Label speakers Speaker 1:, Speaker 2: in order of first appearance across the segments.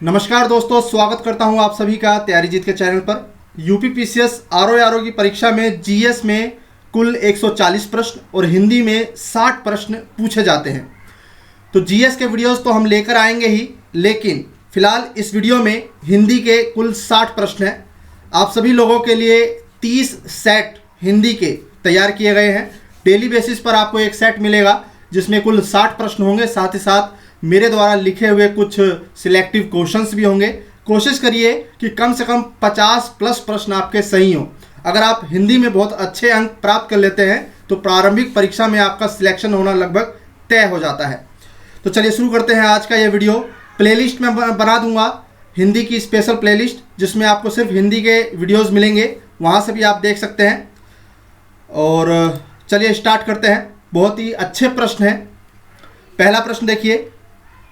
Speaker 1: नमस्कार दोस्तों, स्वागत करता हूं आप सभी का तैयारी जीत के चैनल पर। यूपी पीसीएस आरओ की परीक्षा में जीएस में कुल 140 प्रश्न और हिंदी में 60 प्रश्न पूछे जाते हैं। तो जीएस के वीडियोस तो हम लेकर आएंगे ही, लेकिन फिलहाल इस वीडियो में हिंदी के कुल 60 प्रश्न हैं। आप सभी लोगों के लिए 30 सेट हिंदी के तैयार किए गए हैं। डेली बेसिस पर आपको एक सेट मिलेगा जिसमें कुल 60 प्रश्न होंगे। साथ ही साथ मेरे द्वारा लिखे हुए कुछ सिलेक्टिव क्वेश्चंस भी होंगे। कोशिश करिए कि कम से कम 50 प्लस प्रश्न आपके सही हों। अगर आप हिंदी में बहुत अच्छे अंक प्राप्त कर लेते हैं तो प्रारंभिक परीक्षा में आपका सिलेक्शन होना लगभग तय हो जाता है। तो चलिए शुरू करते हैं आज का ये वीडियो। प्लेलिस्ट में बना दूंगा हिंदी की स्पेशल प्लेलिस्ट, जिसमें आपको सिर्फ हिंदी के वीडियोज़ मिलेंगे, वहाँ से भी आप देख सकते हैं। और चलिए स्टार्ट करते हैं। बहुत ही अच्छे प्रश्न हैं। पहला प्रश्न देखिए,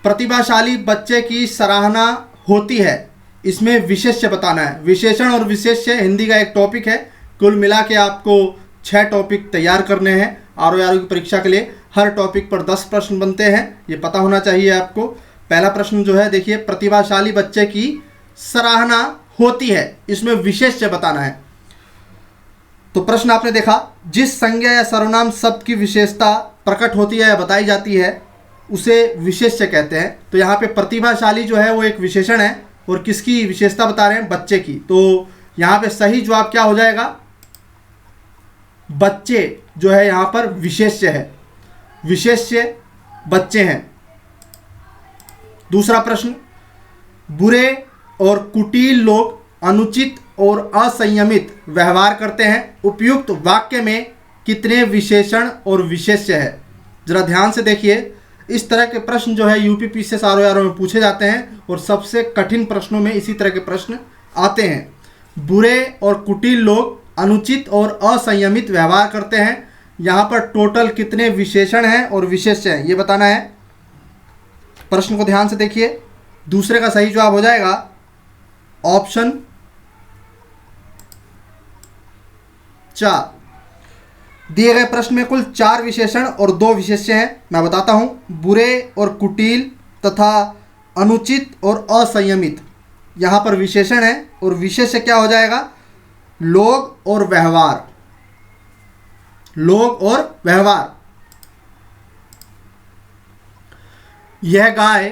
Speaker 1: प्रतिभाशाली बच्चे की सराहना होती है, इसमें विशेष्य बताना है। विशेषण और विशेष्य हिंदी का एक टॉपिक है। कुल मिला के आपको 6 टॉपिक तैयार करने हैं। आरओ की परीक्षा के लिए हर टॉपिक पर 10 प्रश्न बनते हैं, ये पता होना चाहिए आपको। पहला प्रश्न जो है देखिए, प्रतिभाशाली बच्चे की सराहना होती है, इसमें विशेष्य बताना है। तो प्रश्न आपने देखा, जिस संज्ञा या सर्वनाम शब्द की विशेषता प्रकट होती है या बताई जाती है उसे विशेष्य कहते हैं। तो यहाँ पे प्रतिभाशाली जो है वो एक विशेषण है, और किसकी विशेषता बता रहे हैं? बच्चे की। तो यहाँ पे सही जवाब क्या हो जाएगा? बच्चे जो है यहाँ पर विशेष्य है। विशेष्य बच्चे हैं। दूसरा प्रश्न, बुरे और कुटिल लोग अनुचित और असंयमित व्यवहार करते हैं। उपयुक्त वाक्य में कितने विशेषण और विशेष्य है? जरा ध्यान से देखिए। इस तरह के प्रश्न जो है यूपी पीसीएस आरओ में पूछे जाते हैं, और सबसे कठिन प्रश्नों में इसी तरह के प्रश्न आते हैं। बुरे और कुटिल लोग अनुचित और असंयमित व्यवहार करते हैं। यहाँ पर टोटल कितने विशेषण हैं और विशेष्य हैं, ये बताना है। प्रश्न को ध्यान से देखिए। दूसरे का सही जवाब हो जाएगा ऑप्शन 4। दिए गए प्रश्न में कुल 4 विशेषण और 2 विशेष्य हैं। मैं बताता हूं। बुरे और कुटिल तथा अनुचित और असंयमित, यहां पर विशेषण है, और विशेष्य क्या हो जाएगा? लोग और व्यवहार। लोग और व्यवहार। यह गाय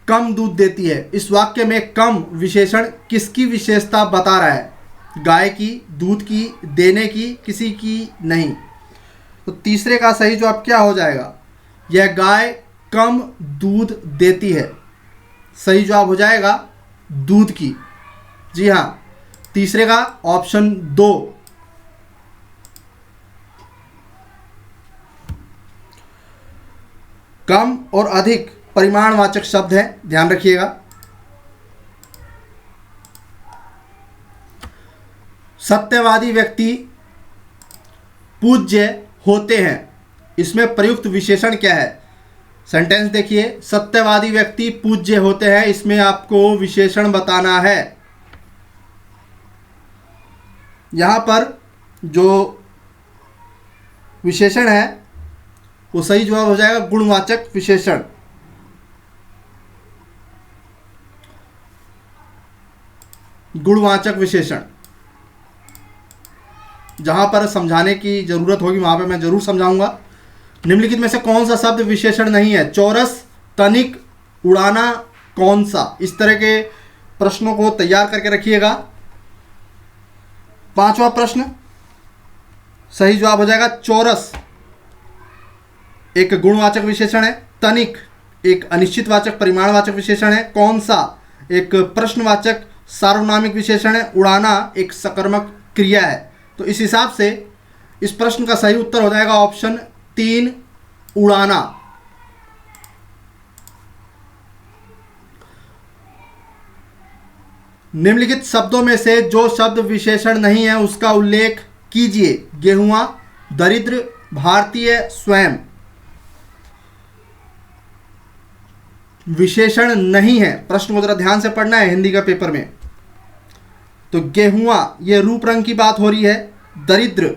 Speaker 1: कम दूध देती है। इस वाक्य में कम विशेषण किसकी विशेषता बता रहा है? गाय की, दूध की, देने की, किसी की नहीं। तो तीसरे का सही जवाब क्या हो जाएगा? यह गाय कम दूध देती है। सही जवाब हो जाएगा दूध की। जी हाँ, तीसरे का ऑप्शन 2। कम और अधिक परिमाणवाचक शब्द है, ध्यान रखिएगा। सत्यवादी व्यक्ति पूज्य होते हैं, इसमें प्रयुक्त विशेषण क्या है? सेंटेंस देखिए, सत्यवादी व्यक्ति पूज्य होते हैं, इसमें आपको विशेषण बताना है। यहां पर जो विशेषण है वो सही जवाब हो जाएगा गुणवाचक विशेषण। गुणवाचक विशेषण। जहां पर समझाने की जरूरत होगी वहां पर मैं जरूर समझाऊंगा। निम्नलिखित में से कौन सा शब्द विशेषण नहीं है? चौरस, तनिक, उड़ाना, कौन सा? इस तरह के प्रश्नों को तैयार करके रखिएगा। 5वां प्रश्न, सही जवाब हो जाएगा चौरस एक गुणवाचक विशेषण है। तनिक एक अनिश्चितवाचक परिमाणवाचक विशेषण है। कौन सा एक प्रश्नवाचक सार्वनामिक विशेषण है। उड़ाना एक सकर्मक क्रिया है। तो इस हिसाब से इस प्रश्न का सही उत्तर हो जाएगा ऑप्शन 3, उड़ाना। निम्नलिखित शब्दों में से जो शब्द विशेषण नहीं है उसका उल्लेख कीजिए। गेहुआ, दरिद्र, भारतीय, स्वयं। विशेषण नहीं है। प्रश्न को जरा ध्यान से पढ़ना है हिंदी का पेपर में। तो गेहुआ ये रूप रंग की बात हो रही है। दरिद्र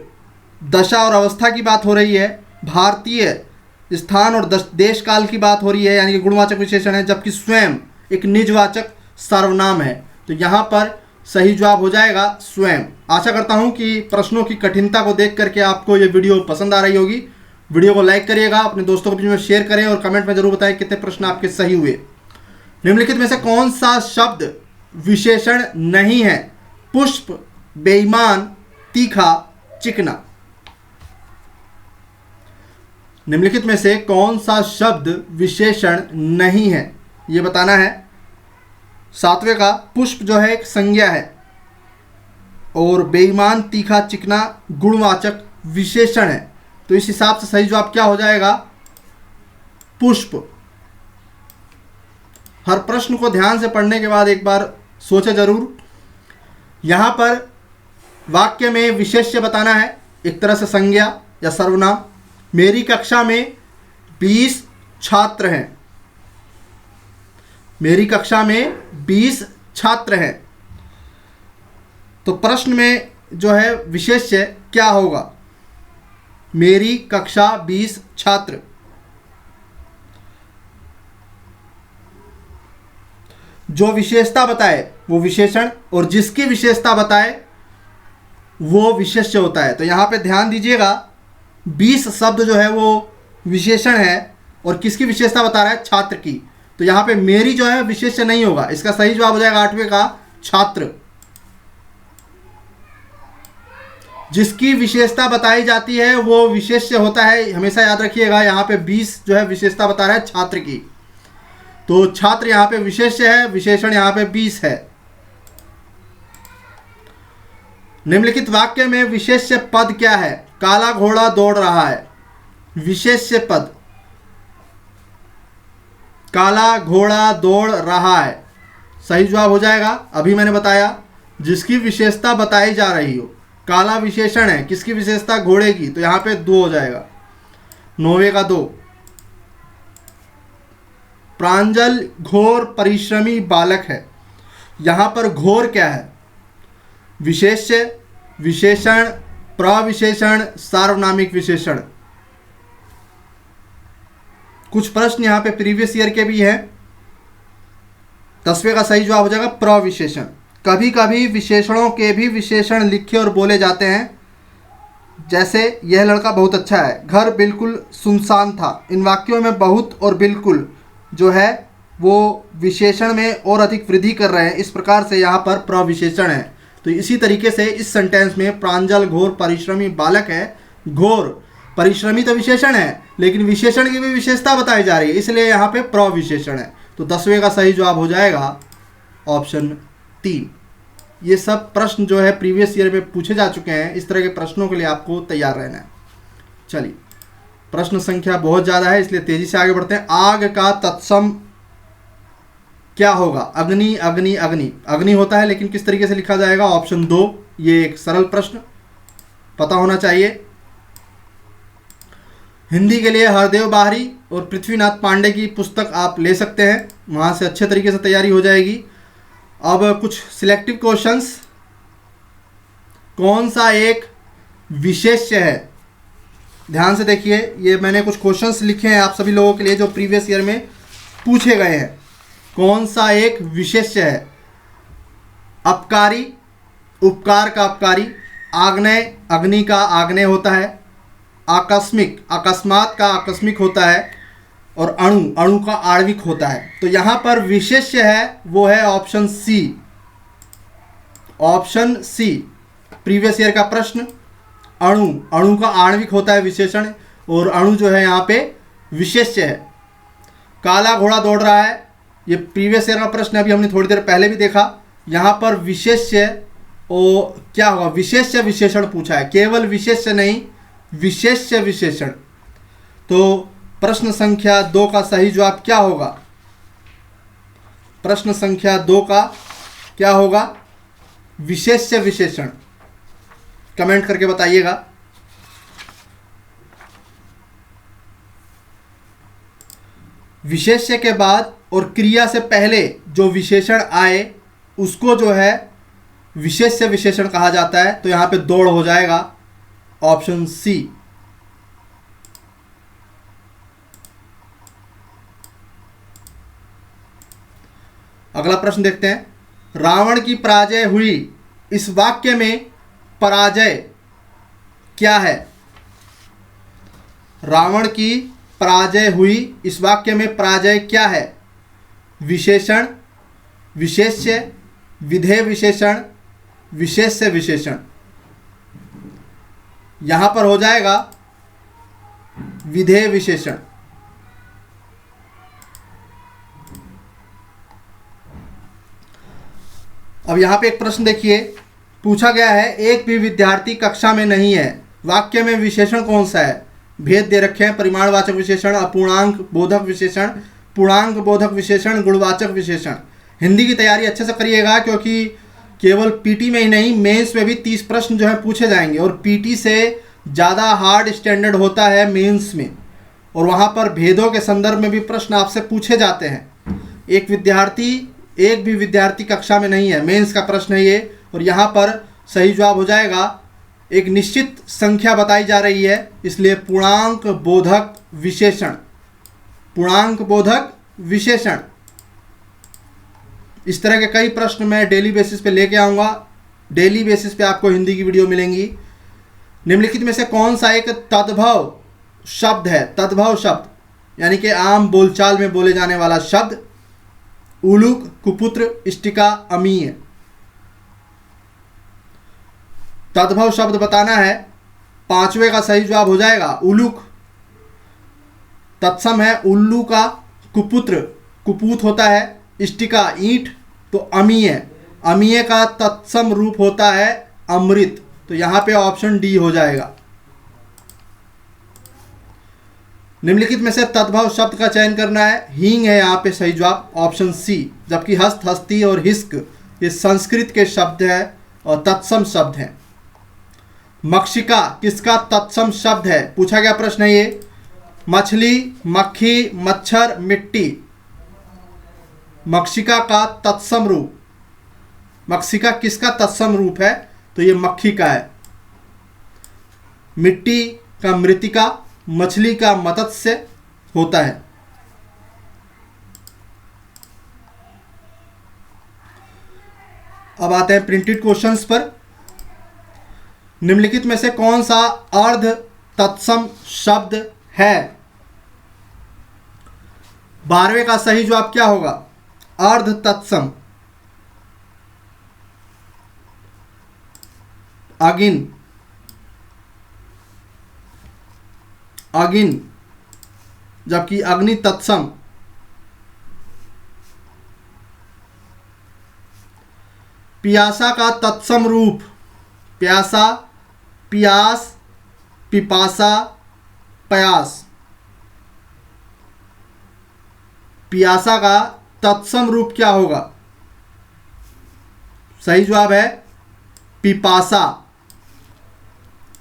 Speaker 1: दशा और अवस्था की बात हो रही है। भारतीय स्थान और देश काल की बात हो रही है, यानी कि गुणवाचक विशेषण है। जबकि स्वयं एक निजवाचक सर्वनाम है। तो यहाँ पर सही जवाब हो जाएगा स्वयं। आशा करता हूँ कि प्रश्नों की कठिनता को देख करके आपको ये वीडियो पसंद आ रही होगी। वीडियो को लाइक करिएगा, अपने दोस्तों के बीच में शेयर करें और कमेंट में जरूर बताएं कितने प्रश्न आपके सही हुए। निम्नलिखित में से कौन सा शब्द विशेषण नहीं है? पुष्प, बेईमान, तीखा, चिकना। निम्नलिखित में से कौन सा शब्द विशेषण नहीं है, ये बताना है। 7वें का पुष्प जो है एक संज्ञा है और बेईमान, तीखा, चिकना गुणवाचक विशेषण है। तो इस हिसाब से सही जवाब क्या हो जाएगा? पुष्प। हर प्रश्न को ध्यान से पढ़ने के बाद एक बार सोचे जरूर। यहां पर वाक्य में विशेष्य बताना है, एक तरह से संज्ञा या सर्वनाम। मेरी कक्षा में 20 छात्र हैं। मेरी कक्षा में 20 छात्र हैं। तो प्रश्न में जो है विशेष्य क्या होगा? मेरी कक्षा 20 छात्र। जो विशेषता बताए वो विशेषण और जिसकी विशेषता बताए वो विशेष्य होता है। तो यहां पे ध्यान दीजिएगा, 20 शब्द जो है वो विशेषण है और किसकी विशेषता बता रहा है? छात्र की। तो यहां पे मेरी जो है विशेष्य नहीं होगा। इसका सही जवाब हो जाएगा 8वें का छात्र। जिसकी विशेषता बताई जाती है वो विशेष्य होता है, हमेशा याद रखिएगा। यहां पे 20 जो है विशेषता बता रहा है छात्र की, तो छात्र यहां पे विशेष्य है, विशेषण यहां पे 20 है। निम्नलिखित वाक्य में विशेष्य पद क्या है? काला घोड़ा दौड़ रहा है। विशेष्य पद, काला घोड़ा दौड़ रहा है, सही जवाब हो जाएगा। अभी मैंने बताया जिसकी विशेषता बताई जा रही हो, काला विशेषण है, किसकी विशेषता? घोड़े की, तो यहां पे 2 हो जाएगा। 9वें का 2। प्रांजल घोर परिश्रमी बालक है। यहां पर घोर क्या है? विशेष्य, विशेषण, प्रविशेषण, सार्वनामिक विशेषण। कुछ प्रश्न यहां पे प्रीवियस ईयर के भी हैं। 10वें का सही जवाब हो जाएगा प्रविशेषण। कभी कभी विशेषणों के भी विशेषण लिखे और बोले जाते हैं, जैसे यह लड़का बहुत अच्छा है, घर बिल्कुल सुनसान था। इन वाक्यों में बहुत और बिल्कुल जो है वो विशेषण में और अधिक वृद्धि कर रहे हैं। इस प्रकार से यहाँ पर प्रविशेषण है। तो इसी तरीके से इस सेंटेंस में प्रांजल घोर परिश्रमी बालक है। घोर परिश्रमी तो विशेषण है, लेकिन विशेषण की भी विशेषता बताई जा रही है, इसलिए यहाँ पे प्रविशेषण है। तो 10वें का सही जवाब हो जाएगा ऑप्शन 3। ये सब प्रश्न जो है प्रीवियस ईयर में पूछे जा चुके हैं। इस तरह के प्रश्नों के लिए आपको तैयार रहना है। चलिए, प्रश्न संख्या बहुत ज़्यादा है, इसलिए तेजी से आगे बढ़ते हैं। आग का तत्सम क्या होगा? अग्नि, अग्नि, अग्नि। अग्नि होता है, लेकिन किस तरीके से लिखा जाएगा? ऑप्शन 2। ये एक सरल प्रश्न पता होना चाहिए। हिंदी के लिए हरदेव बाहरी और पृथ्वीनाथ पांडे की पुस्तक आप ले सकते हैं, वहाँ से अच्छे तरीके से तैयारी हो जाएगी। अब कुछ सिलेक्टिव क्वेश्चंस। कौन सा एक विशेष्य है? ध्यान से देखिए, ये मैंने कुछ क्वेश्चंस लिखे हैं आप सभी लोगों के लिए जो प्रीवियस ईयर में पूछे गए हैं। कौन सा एक विशेष्य है? अपकारी, उपकार का अपकारी। आग्नेय, अग्नि का आग्नेय होता है। आकस्मिक, अकस्मात का आकस्मिक होता है। और अणु, अणु का आणविक होता है। तो यहाँ पर विशेष्य है वो है option C. Option C, previous year का प्रश्न। अणु, अणु का आणविक होता है विशेषण, और अणु जो है यहाँ पे विशेष्य है। काला घोड़ा दौड़ रहा है, ये प्रीवियस ईयर का प्रश्न अभी हमने थोड़ी देर पहले भी देखा। यहाँ पर विशेष्य और क्या होगा? विशेष्य विशेषण पूछा है, केवल विशेष्य नहीं, विशेष्य विशेषण। तो प्रश्न संख्या 2 का सही जवाब क्या होगा? प्रश्न संख्या 2 का क्या होगा? विशेष्य विशेषण। कमेंट करके बताइएगा। विशेष्य के बाद और क्रिया से पहले जो विशेषण आए उसको जो है विशेष्य विशेषण कहा जाता है। तो यहां पे दौड़ हो जाएगा ऑप्शन सी। अगला प्रश्न देखते हैं, रावण की पराजय हुई, इस वाक्य में पराजय क्या है? रावण की पराजय हुई, इस वाक्य में पराजय क्या है? विशेषण, विशेष्य, विधेय विशेषण, विशेष्य विशेषण। यहां पर हो जाएगा विधेय विशेषण। अब यहां पे एक प्रश्न देखिए, पूछा गया है एक भी विद्यार्थी कक्षा में नहीं है, वाक्य में विशेषण कौन सा है? भेद दे रखे हैं, परिमाणवाचक विशेषण, अपूर्णांक बोधक विशेषण, पूर्णांक बोधक विशेषण, गुणवाचक विशेषण। हिंदी की तैयारी अच्छे से करिएगा, क्योंकि केवल पीटी में ही नहीं, मेंस में भी 30 प्रश्न जो है पूछे जाएंगे, और पीटी से ज़्यादा हार्ड स्टैंडर्ड होता है मेंस में, और वहाँ पर भेदों के संदर्भ में भी प्रश्न आपसे पूछे जाते हैं। एक भी विद्यार्थी कक्षा में नहीं है, मेंस का प्रश्न है ये, और यहाँ पर सही जवाब हो जाएगा, एक निश्चित संख्या बताई जा रही है, इसलिए पूर्णांक बोधक विशेषण। पूर्णांक बोधक विशेषण। इस तरह के कई प्रश्न मैं डेली बेसिस पे लेके आऊँगा, डेली बेसिस पे आपको हिंदी की वीडियो मिलेंगी। निम्नलिखित में से कौन सा एक तद्भव शब्द है? तद्भव शब्द यानी कि आम बोलचाल में बोले जाने वाला शब्द। उलूक, कुपुत्र, इष्टिका, अमीय। तद्भव शब्द बताना है, पांचवे का सही जवाब हो जाएगा उलूक। तत्सम है उल्लू का, कुपुत्र कुपूत होता है, इष्टिका ईंट, तो अमीय, अमीय का तत्सम रूप होता है अमृत, तो यहां पे ऑप्शन डी हो जाएगा। निम्नलिखित में से तद्भव शब्द का चयन करना है, हींग है यहाँ पे सही जवाब, ऑप्शन सी। जबकि हस्त, हस्ती और हिस्क ये संस्कृत के शब्द है और तत्सम शब्द हैं। मक्षिका किसका तत्सम शब्द है? पूछा गया प्रश्न है ये। मछली, मक्खी, मच्छर, मिट्टी। मक्षिका का तत्सम रूप, मक्षिका किसका तत्सम रूप है? तो ये मक्खी का है। मिट्टी का मृतिका, मछली का मत्स्य होता है। अब आते हैं प्रिंटेड क्वेश्चंस पर। निम्नलिखित में से कौन सा अर्ध तत्सम शब्द है? 12वें का सही जवाब क्या होगा? अर्ध तत्सम। अगिन, अगिन, जबकि अग्नि तत्सम। पियासा का तत्सम रूप, प्यासा, पियास, पिपासा, पयास। पियासा का तत्सम रूप क्या होगा? सही जवाब है पिपासा।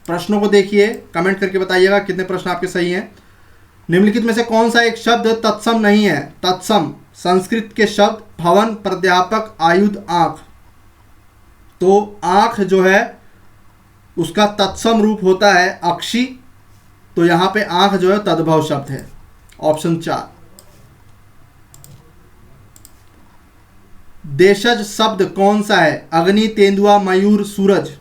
Speaker 1: प्रश्नों को देखिए, कमेंट करके बताइएगा कितने प्रश्न आपके सही हैं। निम्नलिखित में से कौन सा एक शब्द तत्सम नहीं है? तत्सम संस्कृत के शब्द भवन, प्राध्यापक, आयुध, आंख। तो आंख जो है उसका तत्सम रूप होता है अक्षी, तो यहां पे आंख जो है तद्भव शब्द है, ऑप्शन 4। देशज शब्द कौन सा है? अग्नि, तेंदुआ, मयूर, सूरज।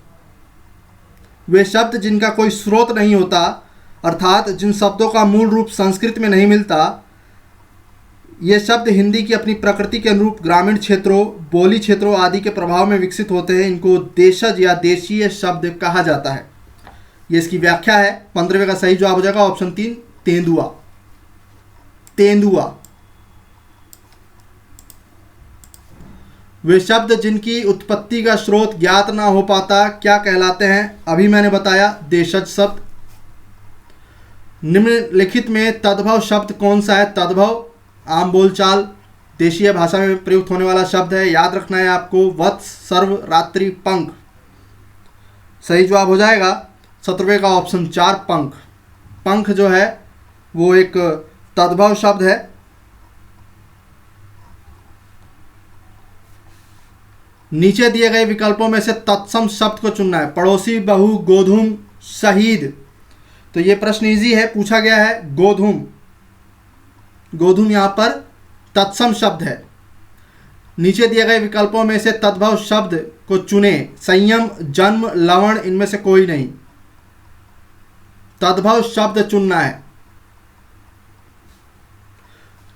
Speaker 1: वे शब्द जिनका कोई स्रोत नहीं होता, अर्थात जिन शब्दों का मूल रूप संस्कृत में नहीं मिलता, ये शब्द हिंदी की अपनी प्रकृति के अनुरूप ग्रामीण क्षेत्रों, बोली क्षेत्रों आदि के प्रभाव में विकसित होते हैं। इनको देशज या देशीय शब्द कहा जाता है। ये इसकी व्याख्या है। 15वें का सही जवाब हो जाएगा ऑप्शन 3, तेंदुआ। तेंदुआ। वे शब्द जिनकी उत्पत्ति का स्रोत ज्ञात ना हो पाता क्या कहलाते हैं? अभी मैंने बताया देशज शब्द। निम्नलिखित में तद्भव शब्द कौन सा है? तद्भव आम बोलचाल देशीय भाषा में प्रयुक्त होने वाला शब्द है। याद रखना है आपको, वत्स, सर्व, रात्रि, पंख। सही जवाब हो जाएगा 17वें का ऑप्शन 4, पंख। पंख जो है वो एक तद्भव शब्द है। नीचे दिए गए विकल्पों में से तत्सम शब्द को चुनना है। पड़ोसी, बहु, गोधूम, शहीद। तो ये प्रश्न इजी है, पूछा गया है गोधूम। गोधूम यहाँ पर तत्सम शब्द है। नीचे दिए गए विकल्पों में से तद्भव शब्द को चुने। संयम, जन्म, लवण, इनमें से कोई नहीं। तद्भव शब्द चुनना है।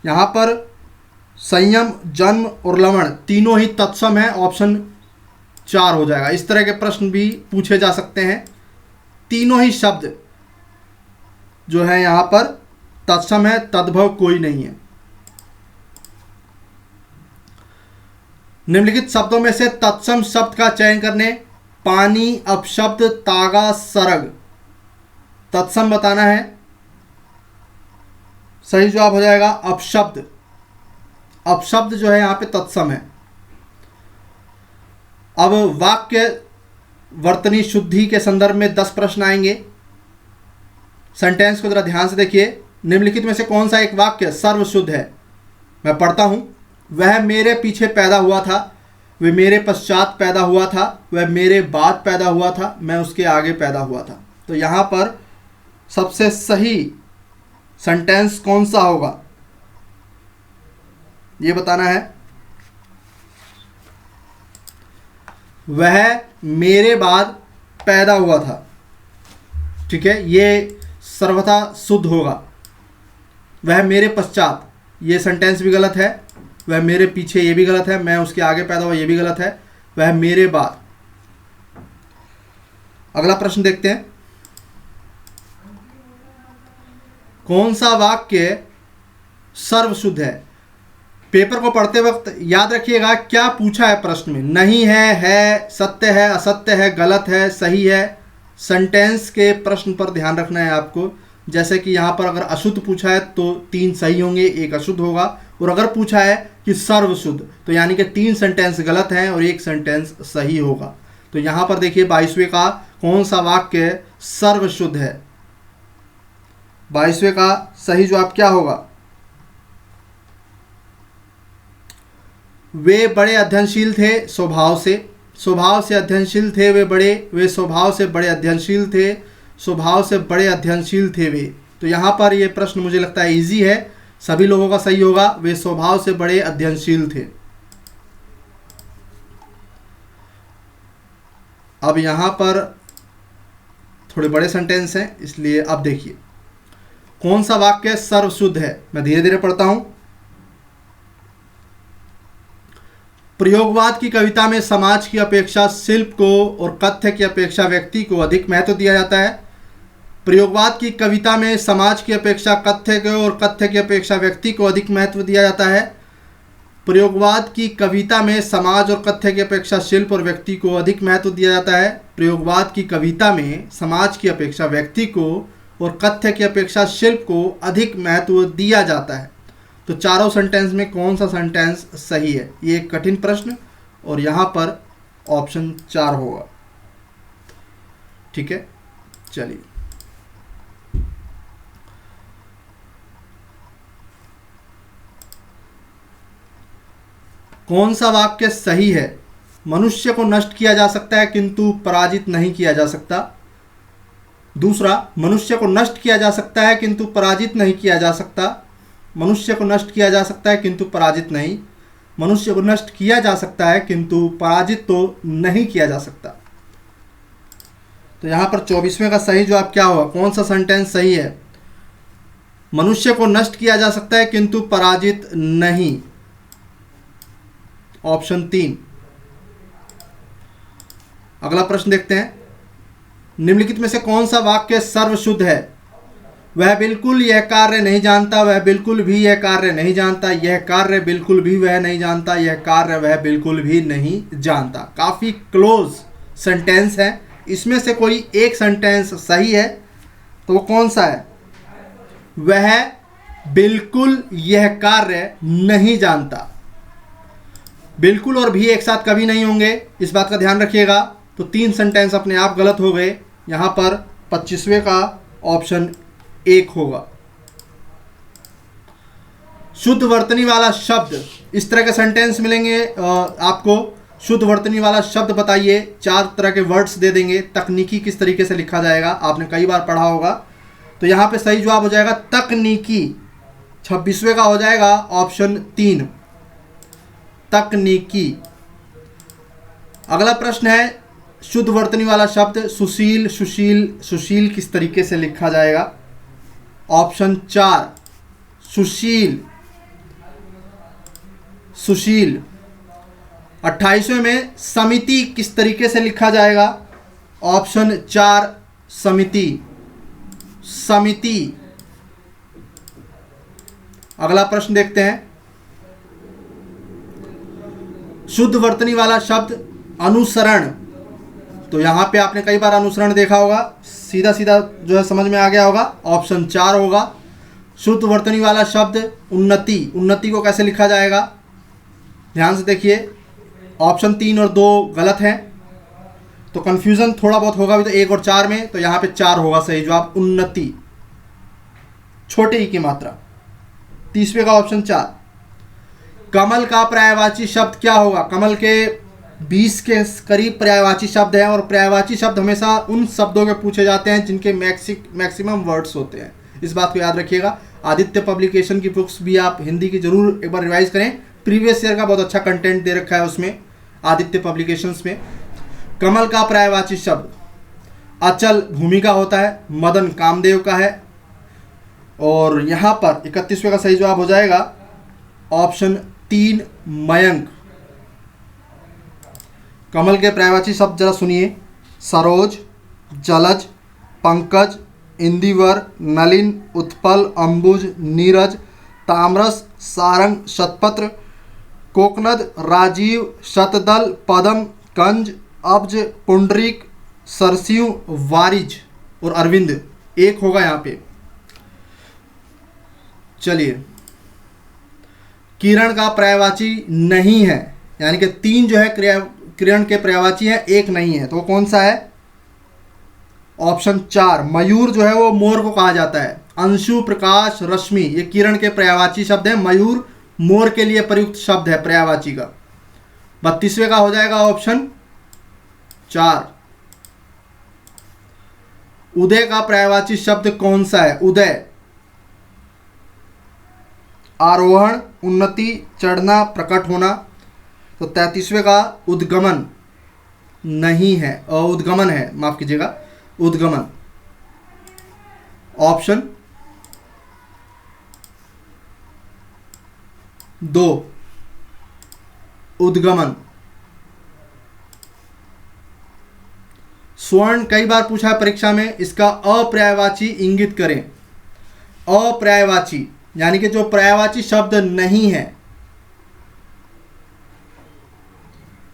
Speaker 1: यहां पर संयम, जन्म और लवण तीनों ही तत्सम है। ऑप्शन 4 हो जाएगा। इस तरह के प्रश्न भी पूछे जा सकते हैं। तीनों ही शब्द जो है यहां पर तत्सम है, तद्भव कोई नहीं है। निम्नलिखित शब्दों में से तत्सम शब्द का चयन करने। पानी, अपशब्द, तागा, सरग। तत्सम बताना है। सही जवाब हो जाएगा अपशब्द। अपशब्द जो है यहां पे तत्सम है। अब वाक्य वर्तनी शुद्धि के संदर्भ में 10 प्रश्न आएंगे। सेंटेंस को जरा ध्यान से देखिए। निम्नलिखित में से कौन सा एक वाक्य सर्वशुद्ध है? मैं पढ़ता हूं। वह मेरे पीछे पैदा हुआ था, वह मेरे पश्चात पैदा हुआ था, वह मेरे बाद पैदा हुआ था, मैं उसके आगे पैदा हुआ था। तो यहां पर सबसे सही सेंटेंस कौन सा होगा ये बताना है। वह मेरे बाद पैदा हुआ था। ठीक है, ये सर्वथा शुद्ध होगा। वह मेरे पश्चात, ये सेंटेंस भी गलत है। वह मेरे पीछे, ये भी गलत है। मैं उसके आगे पैदा हुआ, ये भी गलत है। वह मेरे बाद। अगला प्रश्न देखते हैं। कौन सा वाक्य सर्वशुद्ध है? पेपर को पढ़ते वक्त याद रखिएगा क्या पूछा है प्रश्न में। नहीं है, सत्य है, असत्य है, गलत है, सही है। सेंटेंस के प्रश्न पर ध्यान रखना है आपको। जैसे कि यहाँ पर अगर अशुद्ध पूछा है तो 3 सही होंगे, 1 अशुद्ध होगा। और अगर पूछा है कि सर्वशुद्ध तो यानी कि 3 सेंटेंस गलत हैं और 1 सेंटेंस सही होगा। तो यहाँ पर देखिए 22वें का कौन सा वाक्य सर्वशुद्ध है? 22वें का सही जवाब क्या होगा? वे बड़े अध्ययनशील थे स्वभाव से। स्वभाव से अध्ययनशील थे वे स्वभाव से बड़े अध्ययनशील थे। स्वभाव से बड़े अध्ययनशील थे वे। तो यहाँ पर ये प्रश्न मुझे लगता है इजी है, सभी लोगों का सही होगा। वे स्वभाव से बड़े अध्ययनशील थे। अब यहाँ पर थोड़े बड़े सेंटेंस हैं, इसलिए अब देखिए कौन सा वाक्य सर्वशुद्ध है। मैं धीरे धीरे पढ़ता हूं। प्रयोगवाद की कविता में समाज की अपेक्षा शिल्प को और कथ्य की अपेक्षा व्यक्ति को अधिक महत्व दिया जाता है। प्रयोगवाद की कविता में समाज की अपेक्षा कथ्य को और कथ्य की अपेक्षा व्यक्ति को अधिक महत्व दिया जाता है। प्रयोगवाद की कविता में समाज और कथ्य की अपेक्षा शिल्प और व्यक्ति को अधिक महत्व दिया जाता है। प्रयोगवाद की कविता में समाज की अपेक्षा व्यक्ति को और कथ्य की अपेक्षा शिल्प को अधिक महत्व दिया जाता है। तो चारों सेंटेंस में कौन सा सेंटेंस सही है? ये एक कठिन प्रश्न और यहाँ पर ऑप्शन 4 होगा। ठीक है, चलिए कौन सा वाक्य सही है? मनुष्य को नष्ट किया जा सकता है किंतु पराजित नहीं किया जा सकता। दूसरा, मनुष्य को नष्ट किया जा सकता है किंतु पराजित नहीं किया जा सकता। मनुष्य को नष्ट किया जा सकता है किंतु पराजित नहीं। मनुष्य को नष्ट किया जा सकता है किंतु पराजित तो नहीं किया जा सकता। तो यहाँ पर 24वें का सही जवाब क्या होगा? कौन सा सेंटेंस सही है? मनुष्य को नष्ट किया जा सकता है किंतु पराजित नहीं। ऑप्शन 3। अगला प्रश्न देखते हैं। निम्नलिखित में से कौन सा वाक्य सर्वशुद्ध है? वह बिल्कुल यह कार्य नहीं जानता, वह बिल्कुल भी यह कार्य नहीं जानता, यह कार्य बिल्कुल भी वह नहीं जानता, यह कार्य वह बिल्कुल भी नहीं जानता। काफ़ी क्लोज सेंटेंस है। इसमें से कोई एक सेंटेंस सही है तो वो कौन सा है? वह बिल्कुल यह कार्य नहीं जानता। बिल्कुल और भी एक साथ कभी नहीं होंगे, इस बात का ध्यान रखिएगा। तो 3 सेंटेंस अपने आप गलत हो गए। यहाँ पर 25वें का ऑप्शन 1 होगा। शुद्ध वर्तनी वाला शब्द, इस तरह के सेंटेंस मिलेंगे आपको। शुद्ध वर्तनी वाला शब्द बताइए। 4 तरह के वर्ड्स दे देंगे। तकनीकी किस तरीके से लिखा जाएगा आपने कई बार पढ़ा होगा। तो यहाँ पे सही जवाब हो जाएगा तकनीकी। 26वें का हो जाएगा ऑप्शन 3। तकनीकी। अगला प्रश्न है शुद्ध वर्तनी वाला शब्द सुशील, सुशील, सुशील किस तरीके से लिखा जाएगा? ऑप्शन 4 सुशील, सुशील। 28वें में समिति किस तरीके से लिखा जाएगा? ऑप्शन 4 समिति, समिति। अगला प्रश्न देखते हैं शुद्ध वर्तनी वाला शब्द अनुसरण। तो यहां पे आपने कई बार अनुसरण देखा होगा, सीधा सीधा जो है समझ में आ गया होगा, ऑप्शन 4 होगा। शुद्ध वर्तनी वाला शब्द उन्नति, उन्नति को कैसे लिखा जाएगा? ध्यान से देखिए, ऑप्शन 3 और 2 गलत हैं, तो कंफ्यूजन थोड़ा बहुत होगा भी तो 1 और 4 में, तो यहाँ पे 4 होगा सही जवाब, उन्नति, छोटे ई की मात्रा। 30वें का ऑप्शन 4। कमल का पर्यायवाची शब्द क्या होगा? कमल के 20 के करीब पर्यायवाची शब्द हैं और पर्यायवाची शब्द हमेशा उन शब्दों के पूछे जाते हैं जिनके मैक्सिमम वर्ड्स होते हैं, इस बात को याद रखिएगा। आदित्य पब्लिकेशन की बुक्स भी आप हिंदी की जरूर एक बार रिवाइज करें, प्रीवियस ईयर का बहुत अच्छा कंटेंट दे रखा है उसमें, आदित्य पब्लिकेशंस में। कमल का पर्यायवाची शब्द अचल भूमिका होता है, मदन कामदेव का है। और यहाँ पर 31वें का सही जवाब हो जाएगा ऑप्शन 3 मयंक। कमल के पर्यायवाची शब्द जरा सुनिए, सरोज, जलज, पंकज, इंदिवर, नलिन, उत्पल, अंबुज, नीरज, ताम्रस, सारंग, शतपत्र, कोकनद, राजीव, शतदल, पदम, कंज, अब्ज, पुंडरीक, सरस्यू, वारिज और अरविंद। 1 होगा यहाँ पे। चलिए, किरण का पर्यायवाची नहीं है, यानी कि 3 जो है किरण के पर्यायवाची है, 1 नहीं है, तो वो कौन सा है? ऑप्शन 4 मयूर जो है वो मोर को कहा जाता है। अंशु, प्रकाश, रश्मि ये किरण के पर्यायवाची शब्द है, मयूर मोर के लिए प्रयुक्त शब्द है पर्यायवाची का। 32वें का हो जाएगा ऑप्शन 4। उदय का पर्यायवाची शब्द कौन सा है? उदय आरोहण, उन्नति, चढ़ना, प्रकट होना। तो 33वें का उद्गमन नहीं है, उद्गमन है, माफ कीजिएगा, उद्गमन। ऑप्शन 2 उद्गमन। स्वर्ण कई बार पूछा है परीक्षा में, इसका अपर्यायवाची इंगित करें। अपर्यायवाची यानी कि जो पर्यायवाची शब्द नहीं है।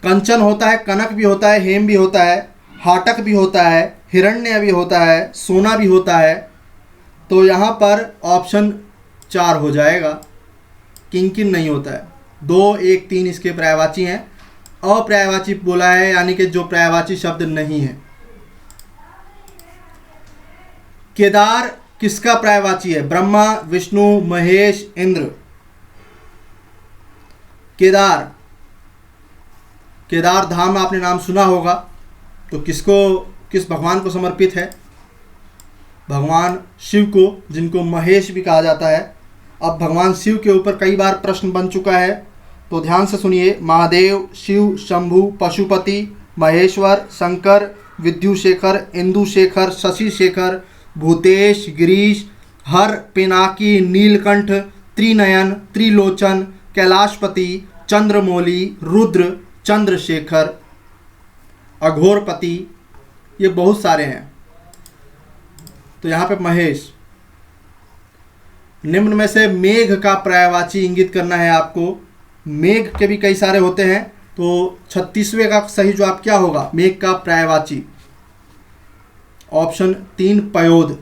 Speaker 1: कंचन होता है, कनक भी होता है, हेम भी होता है, हाटक भी होता है, हिरण्य भी होता है, सोना भी होता है। तो यहाँ पर ऑप्शन 4 हो जाएगा, किंकिन नहीं होता है। 2, 1, 3 इसके पर्यायवाची हैं। अपर्यायवाची बोला है यानी कि जो पर्यायवाची शब्द नहीं है। केदार किसका पर्यायवाची है? ब्रह्मा, विष्णु, महेश, इंद्र। केदार, केदार धाम आपने नाम सुना होगा, तो किस भगवान को समर्पित है? भगवान शिव को, जिनको महेश भी कहा जाता है। अब भगवान शिव के ऊपर कई बार प्रश्न बन चुका है, तो ध्यान से सुनिए। महादेव, शिव, शंभु, पशुपति, महेश्वर, शंकर, विद्युशेखर, इंदुशेखर, शशिशेखर, भूतेश, गिरीश, हर, पिनाकी, नीलकंठ, त्रिनयन, त्रिलोचन, कैलाशपति, चंद्रमौली, रुद्र, चंद्रशेखर, अघोरपति, ये बहुत सारे हैं। तो यहाँ पे महेश। निम्न में से मेघ का पर्यायवाची इंगित करना है आपको। मेघ के भी कई सारे होते हैं, तो 36वें का सही जवाब क्या होगा मेघ का पर्यायवाची? ऑप्शन 3 पयोध।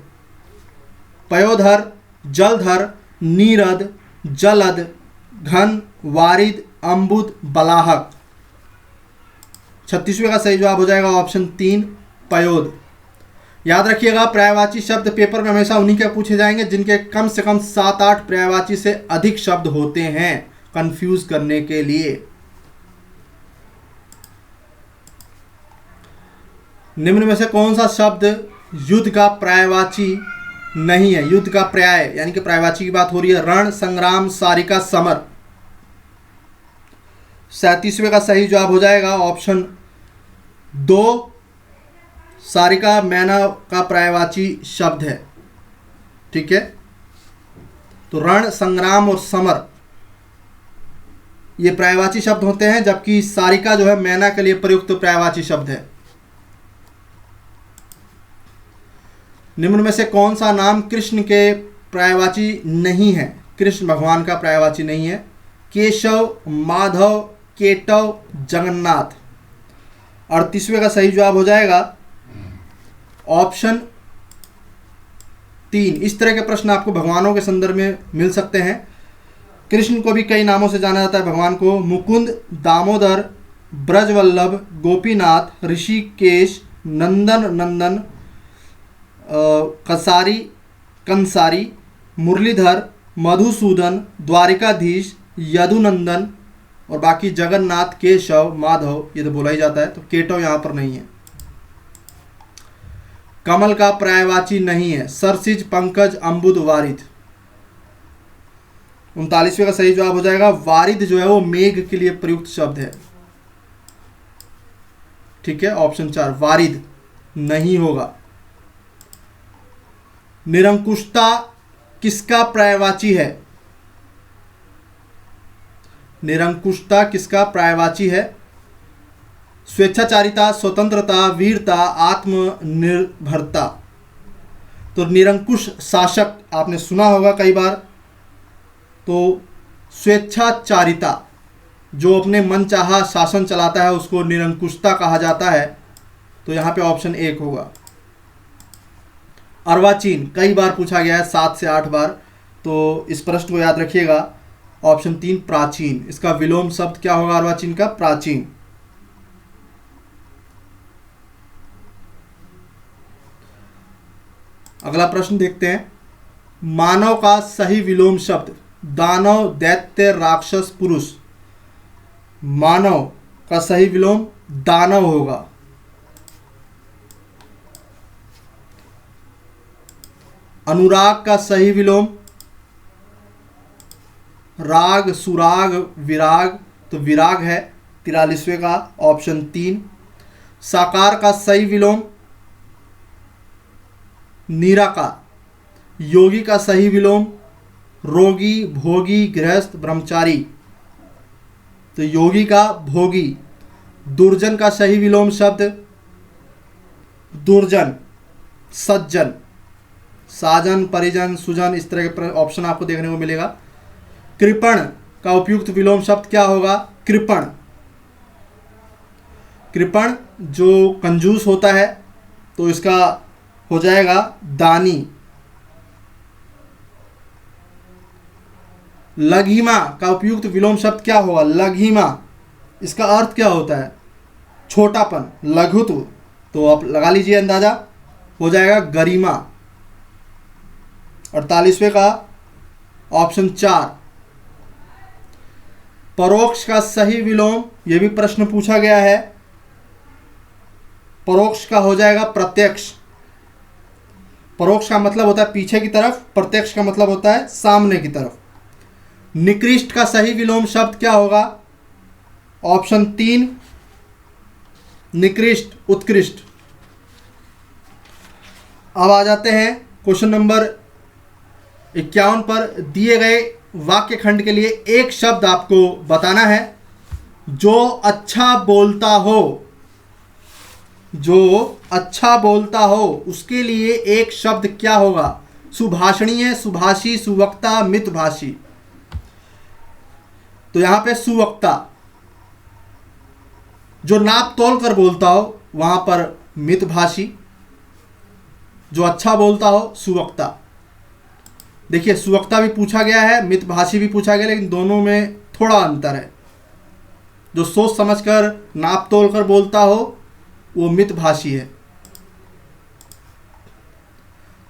Speaker 1: पयोधर, जलधर, नीरद, जलद, घन, वारिद, अम्बुद, बलाहक। 36वें का सही जवाब हो जाएगा ऑप्शन 3 पयोध। याद रखिएगा, पर्यायवाची शब्द पेपर में हमेशा उन्हीं के पूछे जाएंगे जिनके कम से कम 7-8 पर्यायवाची से अधिक शब्द होते हैं, कंफ्यूज करने के लिए। निम्न में से कौन सा शब्द युद्ध का पर्यायवाची नहीं है? युद्ध का पर्याय यानी कि पर्यायवाची की बात हो रही है। रण, संग्राम, सारिका, समर। 37वें का सही जवाब हो जाएगा ऑप्शन 2। सारिका मैना का पर्यायवाची शब्द है। ठीक है, तो रण, संग्राम और समर ये पर्यायवाची शब्द होते हैं, जबकि सारिका जो है मैना के लिए प्रयुक्त पर्यायवाची शब्द है। निम्न में से कौन सा नाम कृष्ण के पर्यायवाची नहीं है? कृष्ण भगवान का पर्यायवाची नहीं है। केशव, माधव, केटव, जगन्नाथ। 38वें का सही जवाब हो जाएगा ऑप्शन 3। इस तरह के प्रश्न आपको भगवानों के संदर्भ में मिल सकते हैं। कृष्ण को भी कई नामों से जाना जाता है भगवान को। मुकुंद, दामोदर, ब्रजवल्लभ, गोपीनाथ, ऋषिकेश, नंदन नंदन, कसारी, कंसारी, मुरलीधर, मधुसूदन, द्वारिकाधीश, यदुनंदन और बाकी जगन्नाथ, केशव, माधव ये तो बोला ही जाता है, तो केटव यहाँ पर नहीं है। कमल का पर्यायवाची नहीं है। सरसिज, पंकज, अम्बुद, वारिद। 39वें का सही जवाब हो जाएगा वारिद जो है वो मेघ के लिए प्रयुक्त शब्द है। ठीक है, ऑप्शन 4 वारिद नहीं होगा। निरंकुशता किसका पर्यायवाची है? निरंकुशता किसका पर्यायवाची है? स्वेच्छाचारिता, स्वतंत्रता, वीरता, आत्मनिर्भरता। तो निरंकुश शासक आपने सुना होगा कई बार। तो स्वेच्छाचारिता जो अपने मनचाहा शासन चलाता है उसको निरंकुशता कहा जाता है। तो यहाँ पे ऑप्शन 1 होगा। अर्वाचीन कई बार पूछा गया है, 7 से 8 बार, तो इस प्रश्न को याद रखिएगा। ऑप्शन 3 प्राचीन। इसका विलोम शब्द क्या होगा अर्वाचीन का? प्राचीन। अगला प्रश्न देखते हैं। मानव का सही विलोम शब्द? दानव, दैत्य, राक्षस, पुरुष। मानव का सही विलोम दानव होगा। अनुराग का सही विलोम? राग, सुराग, विराग, तो विराग है। 43वें का ऑप्शन 3। साकार का सही विलोम? निराकार। योगी का सही विलोम? रोगी, भोगी, गृहस्थ, ब्रह्मचारी, तो योगी का भोगी। दुर्जन का सही विलोम शब्द? दुर्जन, सज्जन, साजन, परिजन, सुजन, इस तरह के ऑप्शन आपको देखने को मिलेगा। कृपण का उपयुक्त विलोम शब्द क्या होगा? कृपण। कृपण जो कंजूस होता है तो इसका हो जाएगा दानी। लघिमा का उपयुक्त विलोम शब्द क्या होगा? लघिमा, इसका अर्थ क्या होता है? छोटापन, लघुत्व, तो आप लगा लीजिए अंदाजा, हो जाएगा गरिमा। 48वें का ऑप्शन 4। परोक्ष का सही विलोम? यह भी प्रश्न पूछा गया है। परोक्ष का हो जाएगा प्रत्यक्ष। परोक्ष का मतलब होता है पीछे की तरफ, प्रत्यक्ष का मतलब होता है सामने की तरफ। निकृष्ट का सही विलोम शब्द क्या होगा? ऑप्शन 3 निकृष्ट, उत्कृष्ट। अब आ जाते हैं क्वेश्चन नंबर 51 पर। दिए गए वाक्य खंड के लिए एक शब्द आपको बताना है। जो अच्छा बोलता हो, जो अच्छा बोलता हो उसके लिए एक शब्द क्या होगा? सुभाषणीय, सुभाषी, सुवक्ता, मितभाषी। तो यहां पे सुवक्ता। जो नाप तोल कर बोलता हो वहां पर मितभाषी, जो अच्छा बोलता हो सुवक्ता। देखिए सुवक्ता भी पूछा गया है, मितभाषी भी पूछा गया, लेकिन दोनों में थोड़ा अंतर है। जो सोच समझकर नाप तोल कर बोलता हो वो मितभाषी है।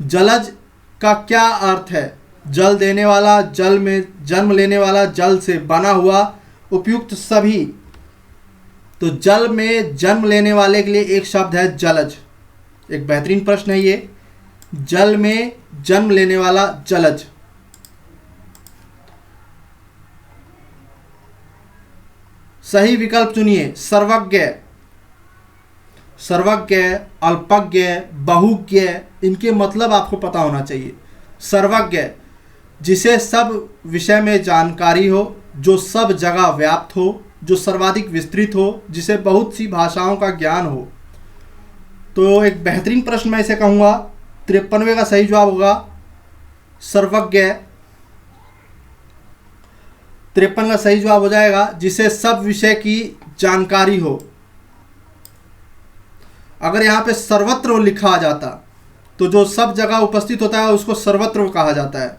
Speaker 1: जलज का क्या अर्थ है? जल देने वाला, जल में जन्म लेने वाला, जल से बना हुआ, उपयुक्त सभी। तो जल में जन्म लेने वाले के लिए एक शब्द है जलज। एक बेहतरीन प्रश्न है ये, जल में जन्म लेने वाला जलज। सही विकल्प चुनिए। सर्वज्ञ, सर्वज्ञ, अल्पज्ञ, बहुज्ञ, इनके मतलब आपको पता होना चाहिए। सर्वज्ञ, जिसे सब विषय में जानकारी हो, जो सब जगह व्याप्त हो, जो सर्वाधिक विस्तृत हो, जिसे बहुत सी भाषाओं का ज्ञान हो। तो एक बेहतरीन प्रश्न मैं इसे कहूँगा। 53वें का सही जवाब होगा सर्वज्ञ। 53 का सही जवाब हो जाएगा जिसे सब विषय की जानकारी हो। अगर यहाँ पे सर्वत्र लिखा आ जाता तो जो सब जगह उपस्थित होता है उसको सर्वत्र कहा जाता है।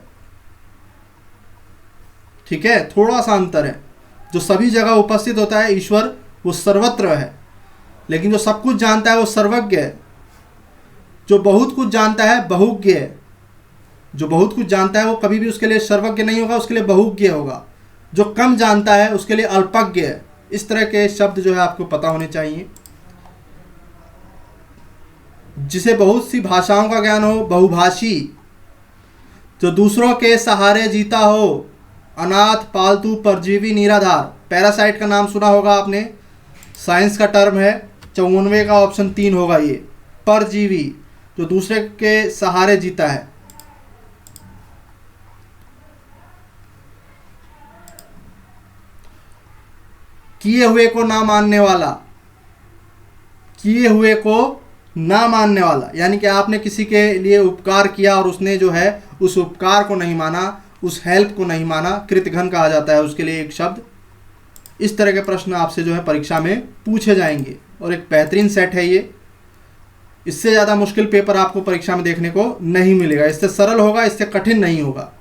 Speaker 1: ठीक है, थोड़ा सा अंतर है। जो सभी जगह उपस्थित होता है ईश्वर, वो सर्वत्र है, लेकिन जो सब कुछ जानता है वो सर्वज्ञ है। जो बहुत कुछ जानता है बहुज्ञ है। जो बहुत कुछ जानता है वो कभी भी उसके लिए सर्वज्ञ नहीं होगा, उसके लिए बहुज्ञ होगा। जो कम जानता है उसके लिए अल्पज्ञ है। इस तरह के शब्द जो है आपको पता होने चाहिए। जिसे बहुत सी भाषाओं का ज्ञान हो, बहुभाषी। जो दूसरों के सहारे जीता हो, अनाथ, पालतू, परजीवी, निराधार। पैरासाइट का नाम सुना होगा आपने, साइंस का टर्म है। 54वें का ऑप्शन 3 होगा ये, परजीवी, जो दूसरे के सहारे जीता है। किए हुए को ना मानने वाला, किए हुए को ना मानने वाला, यानी कि आपने किसी के लिए उपकार किया और उसने जो है उस उपकार को नहीं माना, उस हेल्प को नहीं माना, कृतघ्न कहा जाता है उसके लिए एक शब्द। इस तरह के प्रश्न आपसे जो है परीक्षा में पूछे जाएंगे और एक बेहतरीन सेट है ये। इससे ज़्यादा मुश्किल पेपर आपको परीक्षा में देखने को नहीं मिलेगा। इससे सरल होगा, इससे कठिन नहीं होगा।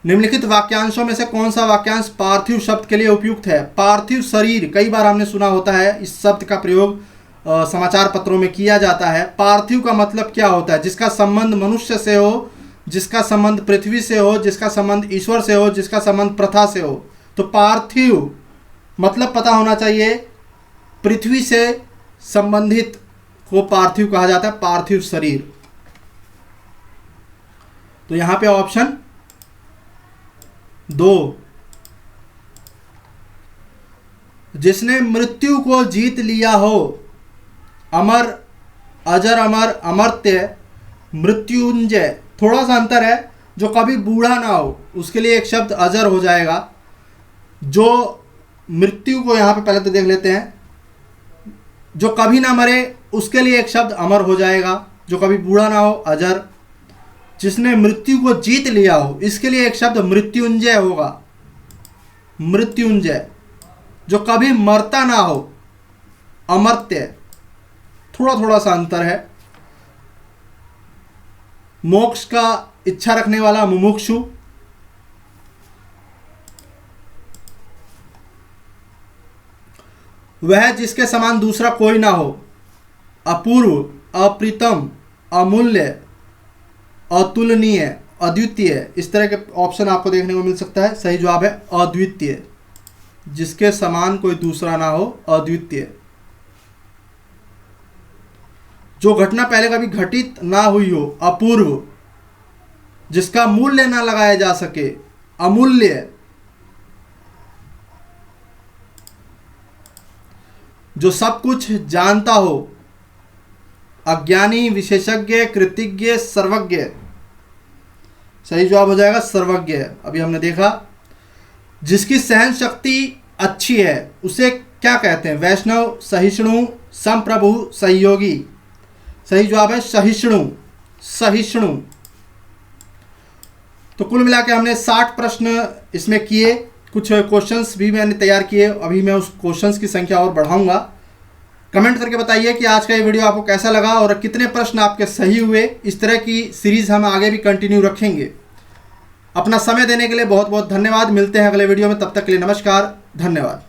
Speaker 1: निम्नलिखित वाक्यांशों में से कौन सा वाक्यांश पार्थिव शब्द के लिए उपयुक्त है? पार्थिव शरीर, कई बार हमने सुना होता है, इस शब्द का प्रयोग समाचार पत्रों में किया जाता है। पार्थिव का मतलब क्या होता है? जिसका संबंध मनुष्य से हो, जिसका संबंध पृथ्वी से हो, जिसका संबंध ईश्वर से हो, जिसका संबंध प्रथा से हो। तो पार्थिव मतलब पता होना चाहिए। पृथ्वी से संबंधित को पार्थिव कहा जाता है, पार्थिव शरीर। तो यहां पे ऑप्शन 2, जिसने मृत्यु को जीत लिया हो। अमर, अजर, अमर, अमर्त्य, मृत्युंजय, थोड़ा सा अंतर है। जो कभी बूढ़ा ना हो उसके लिए एक शब्द अजर हो जाएगा। जो मृत्यु को यहां पे पहले तो देख लेते हैं, जो कभी ना मरे उसके लिए एक शब्द अमर हो जाएगा। जो कभी बूढ़ा ना हो अजर। जिसने मृत्यु को जीत लिया हो इसके लिए एक शब्द मृत्युंजय होगा, मृत्युंजय। जो कभी मरता ना हो अमर्त्य, थोड़ा थोड़ा सा अंतर है। मोक्ष का इच्छा रखने वाला मुमुक्षु। वह जिसके समान दूसरा कोई ना हो। अपूर्व, अप्रीतम, अमूल्य, अतुलनीय, अद्वितीय। इस तरह के ऑप्शन आपको देखने को मिल सकता है। सही जवाब है अद्वितीय, जिसके समान कोई दूसरा ना हो, अद्वितीय। जो घटना पहले कभी घटित ना हुई हो, अपूर्व। जिसका मूल्य ना लगाया जा सके, अमूल्य। जो सब कुछ जानता हो, अज्ञानी, विशेषज्ञ, कृतज्ञ, सर्वज्ञ। सही जवाब हो जाएगा सर्वज्ञ। अभी हमने देखा। जिसकी सहन शक्ति अच्छी है उसे क्या कहते हैं? वैष्णव, सहिष्णु, संप्रभु, सहयोगी। सही जवाब है सहिष्णु, सहिष्णु। तो कुल मिला के हमने 60 प्रश्न इसमें किए। कुछ क्वेश्चंस भी मैंने तैयार किए। अभी मैं उस क्वेश्चंस की संख्या और बढ़ाऊंगा। कमेंट करके बताइए कि आज का ये वीडियो आपको कैसा लगा और कितने प्रश्न आपके सही हुए। इस तरह की सीरीज़ हम आगे भी कंटिन्यू रखेंगे। अपना समय देने के लिए बहुत बहुत धन्यवाद। मिलते हैं अगले वीडियो में, तब तक के लिए नमस्कार, धन्यवाद।